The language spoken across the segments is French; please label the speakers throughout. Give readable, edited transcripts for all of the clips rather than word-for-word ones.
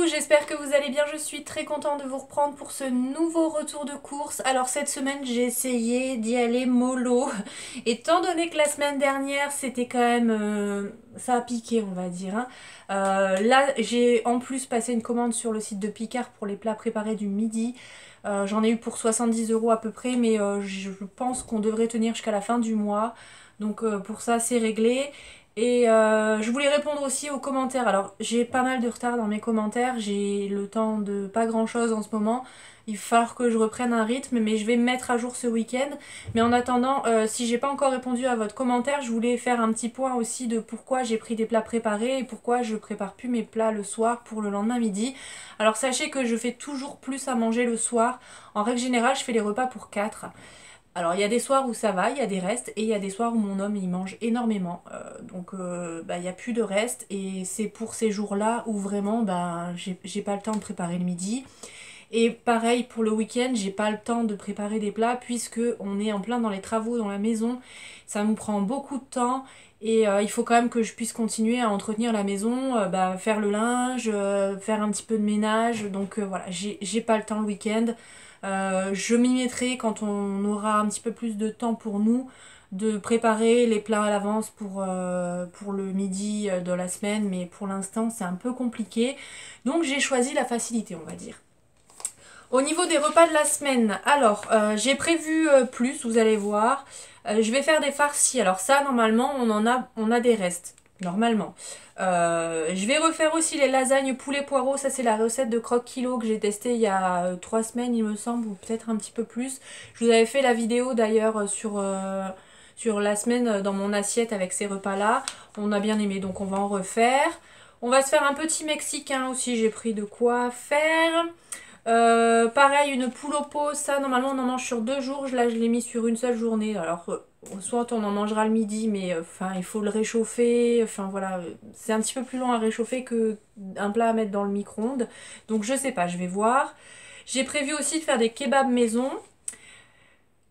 Speaker 1: j'espère que vous allez bien, je suis très contente de vous reprendre pour ce nouveau retour de course. Alors cette semaine j'ai essayé d'y aller mollo, étant donné que la semaine dernière c'était quand même, ça a piqué on va dire. Hein. Là j'ai en plus passé une commande sur le site de Picard pour les plats préparés du midi. J'en ai eu pour 70 € à peu près, mais je pense qu'on devrait tenir jusqu'à la fin du mois. Donc pour ça c'est réglé. Et je voulais répondre aussi aux commentaires. Alors j'ai pas mal de retard dans mes commentaires, j'ai le temps de pas grand chose en ce moment. Il va falloir que je reprenne un rythme, mais je vais me mettre à jour ce week-end. Mais en attendant, si j'ai pas encore répondu à votre commentaire, je voulais faire un petit point aussi de pourquoi j'ai pris des plats préparés et pourquoi je prépare plus mes plats le soir pour le lendemain midi. Alors sachez que je fais toujours plus à manger le soir. En règle générale, je fais les repas pour 4. Alors il y a des soirs où ça va, il y a des restes, et il y a des soirs où mon homme il mange énormément. Donc il n'y a plus de restes, et c'est pour ces jours-là où vraiment j'ai pas le temps de préparer le midi. Et pareil pour le week-end, j'ai pas le temps de préparer des plats puisque on est en plein dans les travaux dans la maison. Ça nous prend beaucoup de temps. Et il faut quand même que je puisse continuer à entretenir la maison, faire le linge, faire un petit peu de ménage. Donc voilà, j'ai pas le temps le week-end. Je m'y mettrai quand on aura un petit peu plus de temps pour nous de préparer les plats à l'avance pour le midi de la semaine, mais pour l'instant c'est un peu compliqué. Donc j'ai choisi la facilité, on va dire. Au niveau des repas de la semaine, alors j'ai prévu plus, vous allez voir. Je vais faire des farcis. Alors ça, normalement, on a des restes. Normalement. Je vais refaire aussi les lasagnes poulet poireau. Ça, c'est la recette de Croque Kilo que j'ai testée il y a 3 semaines, il me semble, ou peut-être un petit peu plus. Je vous avais fait la vidéo d'ailleurs sur la semaine dans mon assiette avec ces repas-là. On a bien aimé, donc on va en refaire. On va se faire un petit mexicain aussi. J'ai pris de quoi faire. Pareil, une poule au pot, ça normalement on en mange sur 2 jours. Là je l'ai mis sur une seule journée. Alors soit on en mangera le midi, mais enfin il faut le réchauffer. Enfin voilà, c'est un petit peu plus long à réchauffer que un plat à mettre dans le micro-ondes. Donc je sais pas, je vais voir. J'ai prévu aussi de faire des kebabs maison.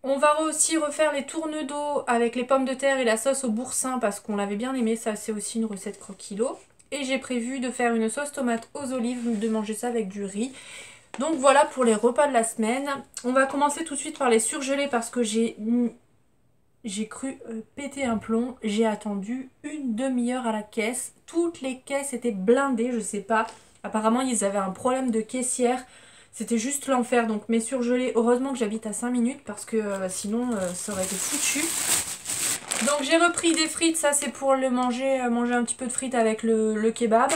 Speaker 1: On va aussi refaire les tournes d'eau avec les pommes de terre et la sauce au boursin parce qu'on l'avait bien aimé. Ça c'est aussi une recette Croque Kilo. Et j'ai prévu de faire une sauce tomate aux olives, de manger ça avec du riz. Donc voilà pour les repas de la semaine. On va commencer tout de suite par les surgelés parce que j'ai cru péter un plomb. J'ai attendu une demi-heure à la caisse. Toutes les caisses étaient blindées, je sais pas. Apparemment ils avaient un problème de caissière. C'était juste l'enfer. Donc mes surgelés, heureusement que j'habite à 5 minutes parce que sinon ça aurait été foutu. Donc j'ai repris des frites, ça c'est pour le manger un petit peu de frites avec le kebab.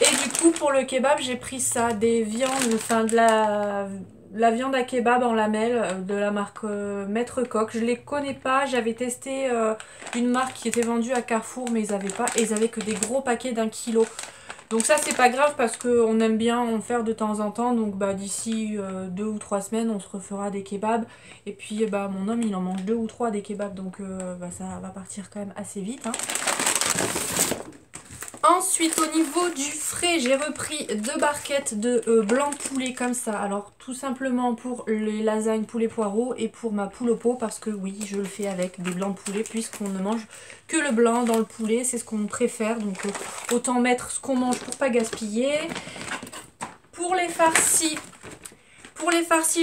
Speaker 1: Et du coup pour le kebab j'ai pris ça, des viandes, enfin de la viande à kebab en lamelles de la marque Maître Coq. Je les connais pas, j'avais testé une marque qui était vendue à Carrefour mais ils avaient que des gros paquets d'1 kilo. Donc ça c'est pas grave parce qu'on aime bien en faire de temps en temps. Donc d'ici 2 ou 3 semaines on se refera des kebabs. Et puis mon homme il en mange 2 ou 3 des kebabs donc ça va partir quand même assez vite. Hein. Ensuite, au niveau du frais, j'ai repris 2 barquettes de blanc de poulet comme ça. Alors, tout simplement pour les lasagnes poulet poireau et pour ma poule au pot. Parce que oui, je le fais avec des blancs de poulet puisqu'on ne mange que le blanc dans le poulet. C'est ce qu'on préfère. Donc, autant mettre ce qu'on mange pour pas gaspiller. Pour les farcis,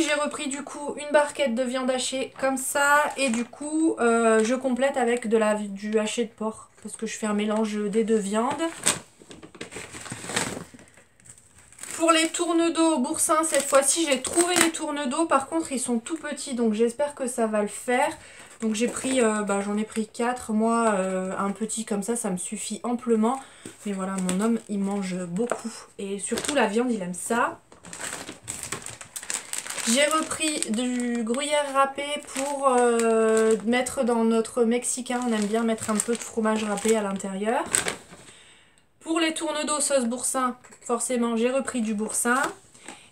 Speaker 1: j'ai repris du coup une barquette de viande hachée comme ça. Et du coup, je complète avec du haché de porc. Parce que je fais un mélange des 2 viandes. Pour les tournes d'eau au boursin, cette fois-ci, j'ai trouvé les tournes d'eau. Par contre, ils sont tout petits, donc j'espère que ça va le faire. Donc j'ai pris, j'en ai pris 4. Moi, un petit comme ça me suffit amplement. Mais voilà, mon homme, il mange beaucoup. Et surtout, la viande, il aime ça. J'ai repris du gruyère râpé pour mettre dans notre mexicain. On aime bien mettre un peu de fromage râpé à l'intérieur. Pour les tournes d'eau sauce boursin, forcément j'ai repris du boursin.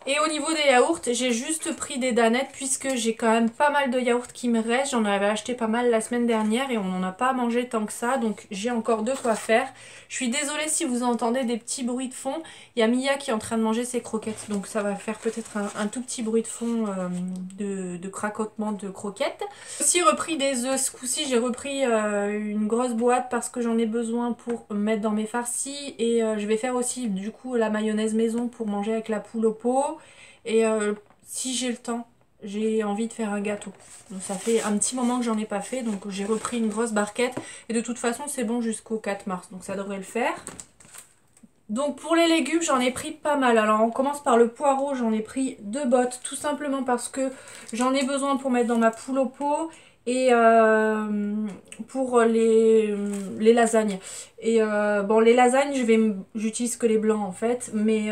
Speaker 1: Et au niveau des yaourts, j'ai juste pris des danettes puisque j'ai quand même pas mal de yaourts qui me restent. J'en avais acheté pas mal la semaine dernière et on n'en a pas mangé tant que ça. Donc j'ai encore de quoi faire. Je suis désolée si vous entendez des petits bruits de fond. Il y a Mia qui est en train de manger ses croquettes. Donc ça va faire peut-être un tout petit bruit de fond de cracotement de croquettes. J'ai aussi repris des œufs. Ce coup-ci j'ai repris une grosse boîte parce que j'en ai besoin pour mettre dans mes farcis. Et je vais faire aussi du coup la mayonnaise maison pour manger avec la poule au pot. Et si j'ai le temps, j'ai envie de faire un gâteau. Donc ça fait un petit moment que j'en ai pas fait, donc j'ai repris une grosse barquette. Et de toute façon, c'est bon jusqu'au 4 mars, donc ça devrait le faire. Donc pour les légumes, j'en ai pris pas mal. Alors on commence par le poireau, j'en ai pris 2 bottes. Tout simplement parce que j'en ai besoin pour mettre dans ma poule au pot. Et pour les lasagnes. Et bon, les lasagnes, j'utilise que les blancs en fait. Mais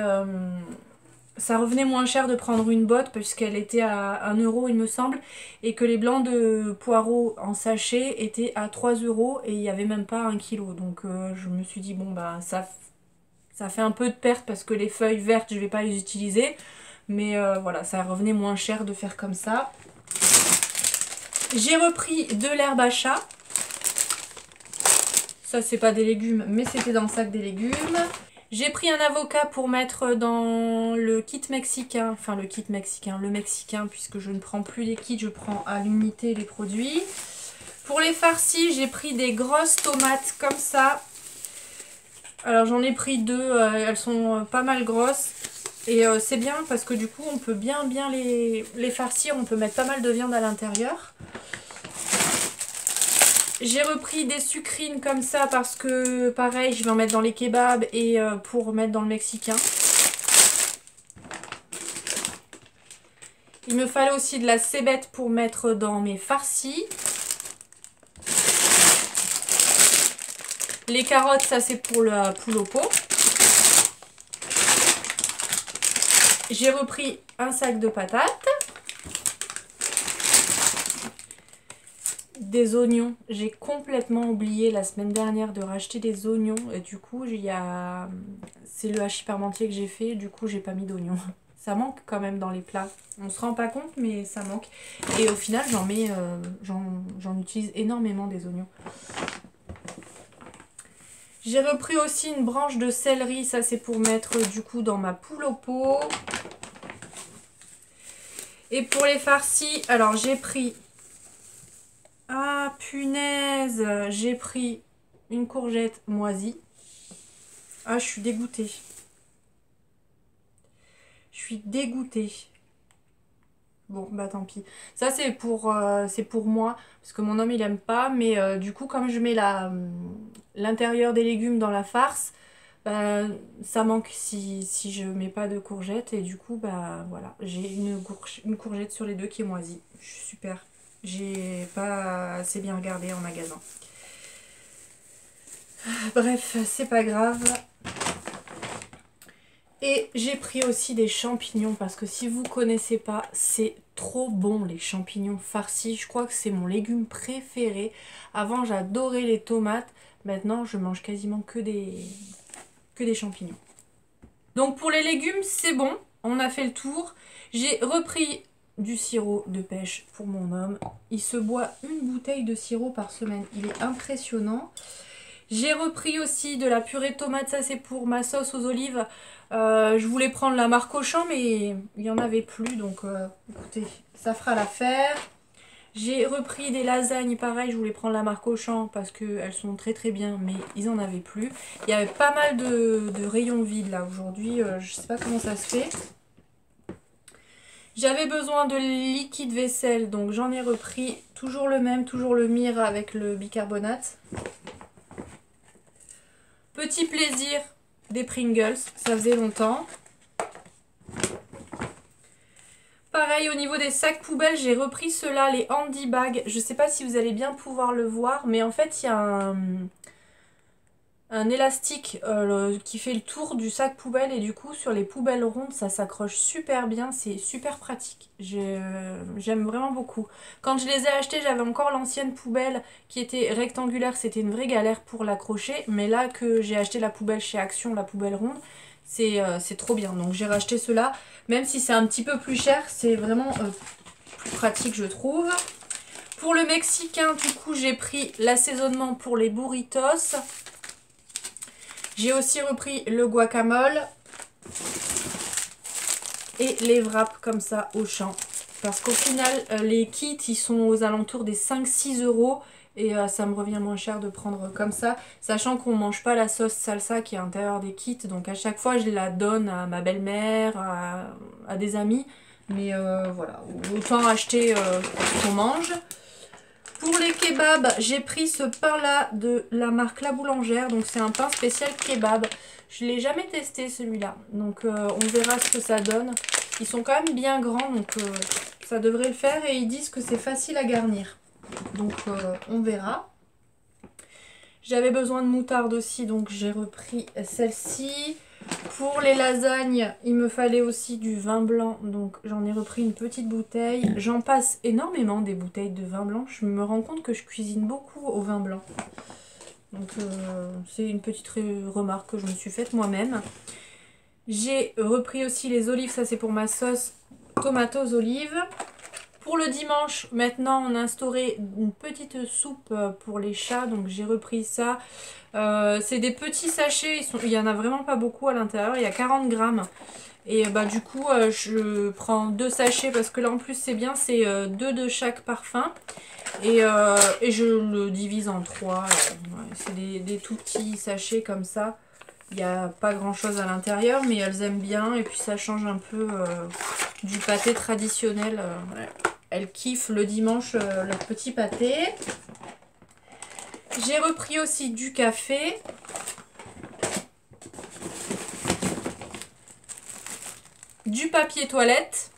Speaker 1: ça revenait moins cher de prendre une botte puisqu'elle était à 1 euro il me semble, et que les blancs de poireaux en sachet étaient à 3 euros et il n'y avait même pas 1 kilo. Donc je me suis dit bon bah ça fait un peu de perte parce que les feuilles vertes je vais pas les utiliser, mais voilà, ça revenait moins cher de faire comme ça. J'ai repris de l'herbe à chat. Ça c'est pas des légumes mais c'était dans le sac des légumes. J'ai pris un avocat pour mettre dans le kit mexicain, enfin le mexicain, puisque je ne prends plus les kits, je prends à l'unité les produits. Pour les farcis, j'ai pris des grosses tomates comme ça. Alors j'en ai pris 2, elles sont pas mal grosses. Et c'est bien parce que du coup on peut bien les farcir, on peut mettre pas mal de viande à l'intérieur. J'ai repris des sucrines comme ça parce que pareil je vais en mettre dans les kebabs et pour mettre dans le mexicain. Il me fallait aussi de la cébette pour mettre dans mes farcis. Les carottes, ça c'est pour la poule au pot. J'ai repris un sac de patates. Des oignons, j'ai complètement oublié la semaine dernière de racheter des oignons et du coup c'est le hachis parmentier que j'ai fait, du coup j'ai pas mis d'oignons. Ça manque quand même dans les plats, on se rend pas compte mais ça manque. Et au final j'en utilise énormément des oignons. J'ai repris aussi une branche de céleri, ça c'est pour mettre du coup dans ma poule au pot. Et pour les farcis, alors j'ai pris... Ah punaise, j'ai pris une courgette moisie. Ah, je suis dégoûtée. Je suis dégoûtée. Bon, bah tant pis. Ça c'est pour moi, parce que mon homme il aime pas. Mais du coup, comme je mets l'intérieur des légumes dans la farce, bah, ça manque si je mets pas de courgette. Et du coup, bah voilà, j'ai une courgette sur les deux qui est moisie. Je suis super. J'ai pas assez bien regardé en magasin. Bref, c'est pas grave. Et j'ai pris aussi des champignons parce que si vous connaissez pas, c'est trop bon les champignons farcis. Je crois que c'est mon légume préféré. Avant, j'adorais les tomates. Maintenant, je mange quasiment que des champignons. Donc pour les légumes, c'est bon. On a fait le tour. J'ai repris du sirop de pêche pour mon homme. Il se boit une bouteille de sirop par semaine. Il est impressionnant. J'ai repris aussi de la purée de tomates. Ça, c'est pour ma sauce aux olives. Je voulais prendre la marque Auchan, mais il n'y en avait plus. Donc, écoutez, ça fera l'affaire. J'ai repris des lasagnes. Pareil, je voulais prendre la marque Auchan parce qu'elles sont très très bien, mais ils n'en avaient plus. Il y avait pas mal de rayons vides là aujourd'hui. Je sais pas comment ça se fait. J'avais besoin de liquide vaisselle, donc j'en ai repris toujours le même, toujours le Mire avec le bicarbonate. Petit plaisir, des Pringles, ça faisait longtemps. Pareil, au niveau des sacs poubelles, j'ai repris ceux-là, les handy bags. Je ne sais pas si vous allez bien pouvoir le voir, mais en fait, il y a un élastique qui fait le tour du sac poubelle et du coup sur les poubelles rondes ça s'accroche super bien, c'est super pratique. J'aime vraiment beaucoup. Quand je les ai achetés, j'avais encore l'ancienne poubelle qui était rectangulaire, c'était une vraie galère pour l'accrocher, mais là que j'ai acheté la poubelle chez Action, la poubelle ronde, C'est trop bien. Donc j'ai racheté cela. Même si c'est un petit peu plus cher, c'est vraiment plus pratique je trouve. Pour le mexicain, du coup, j'ai pris l'assaisonnement pour les burritos. J'ai aussi repris le guacamole. Et les wraps comme ça au champ. Parce qu'au final, les kits, ils sont aux alentours des 5-6 euros. Et ça me revient moins cher de prendre comme ça. Sachant qu'on ne mange pas la sauce salsa qui est à l'intérieur des kits. Donc à chaque fois, je la donne à ma belle-mère, à des amis. Mais voilà, autant acheter ce qu'on mange. Pour les kebabs, j'ai pris ce pain-là de la marque La Boulangère. Donc c'est un pain spécial kebab. Je ne l'ai jamais testé celui-là. Donc on verra ce que ça donne. Ils sont quand même bien grands. Donc ça devrait le faire. Et ils disent que c'est facile à garnir. Donc on verra. J'avais besoin de moutarde aussi. Donc j'ai repris celle-ci. Pour les lasagnes, il me fallait aussi du vin blanc, donc j'en ai repris une petite bouteille. J'en passe énormément des bouteilles de vin blanc. Je me rends compte que je cuisine beaucoup au vin blanc. Donc c'est une petite remarque que je me suis faite moi-même. J'ai repris aussi les olives, ça c'est pour ma sauce tomates olives. Pour le dimanche, maintenant on a instauré une petite soupe pour les chats, donc j'ai repris ça. C'est des petits sachets, il y en a vraiment pas beaucoup à l'intérieur, il y a 40 grammes. Et bah du coup je prends 2 sachets parce que là en plus c'est bien, c'est 2 de chaque parfum. Et je le divise en 3, ouais, c'est des tout petits sachets comme ça. Il n'y a pas grand chose à l'intérieur mais elles aiment bien et puis ça change un peu du pâté traditionnel. Ouais. Elles kiffent le dimanche leur petit pâté. J'ai repris aussi du café. Du papier toilette.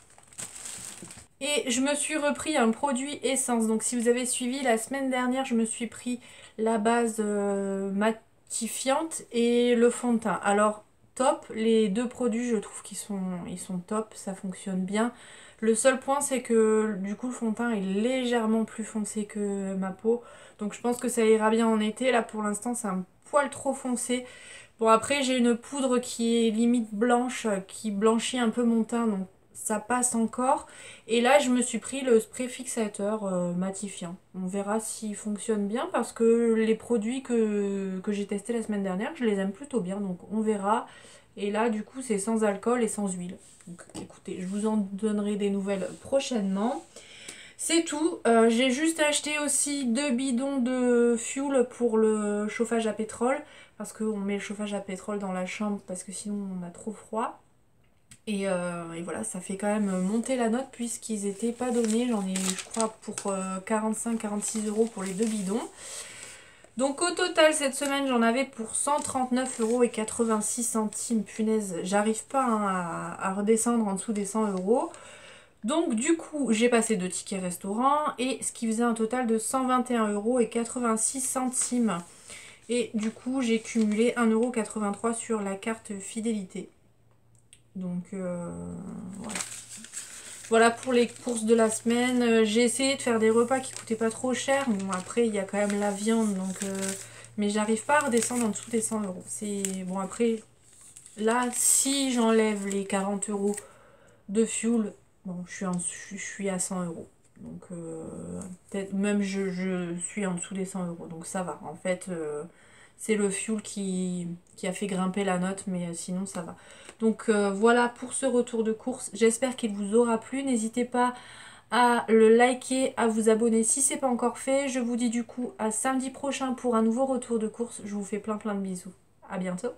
Speaker 1: Et je me suis repris un produit essence. Donc si vous avez suivi la semaine dernière, je me suis pris la base matifiante et le fond de teint. Alors top, les deux produits je trouve qu'ils sont top, ça fonctionne bien. Le seul point c'est que du coup le fond de teint est légèrement plus foncé que ma peau. Donc je pense que ça ira bien en été. Là pour l'instant c'est un poil trop foncé. Bon après j'ai une poudre qui est limite blanche, qui blanchit un peu mon teint. Donc ça passe encore. Et là je me suis pris le spray fixateur matifiant. On verra s'il fonctionne bien parce que les produits que j'ai testés la semaine dernière, je les aime plutôt bien. Donc on verra. Et là du coup c'est sans alcool et sans huile. Donc écoutez, je vous en donnerai des nouvelles prochainement. C'est tout. J'ai juste acheté aussi 2 bidons de fuel pour le chauffage à pétrole. Parce qu'on met le chauffage à pétrole dans la chambre parce que sinon on a trop froid. Et voilà, ça fait quand même monter la note puisqu'ils n'étaient pas donnés. J'en ai, je crois, pour 45-46 euros pour les 2 bidons. Donc au total, cette semaine, j'en avais pour 139,86 €. Punaise, j'arrive pas hein, à redescendre en dessous des 100 euros. Donc du coup, j'ai passé 2 tickets restaurant et ce qui faisait un total de 121,86 €. Et du coup, j'ai cumulé 1,83 € sur la carte fidélité. Donc voilà. Voilà pour les courses de la semaine. J'ai essayé de faire des repas qui coûtaient pas trop cher. Bon après il y a quand même la viande donc mais j'arrive pas à redescendre en dessous des 100 euros. C'est bon après là si j'enlève les 40 euros de fuel, bon je suis à 100 euros. Donc peut-être même je suis en dessous des 100 euros. Donc ça va. En fait c'est le fuel qui a fait grimper la note mais sinon ça va. Donc voilà pour ce retour de course. J'espère qu'il vous aura plu. N'hésitez pas à le liker, à vous abonner si ce n'est pas encore fait. Je vous dis du coup à samedi prochain pour un nouveau retour de course. Je vous fais plein de bisous. À bientôt.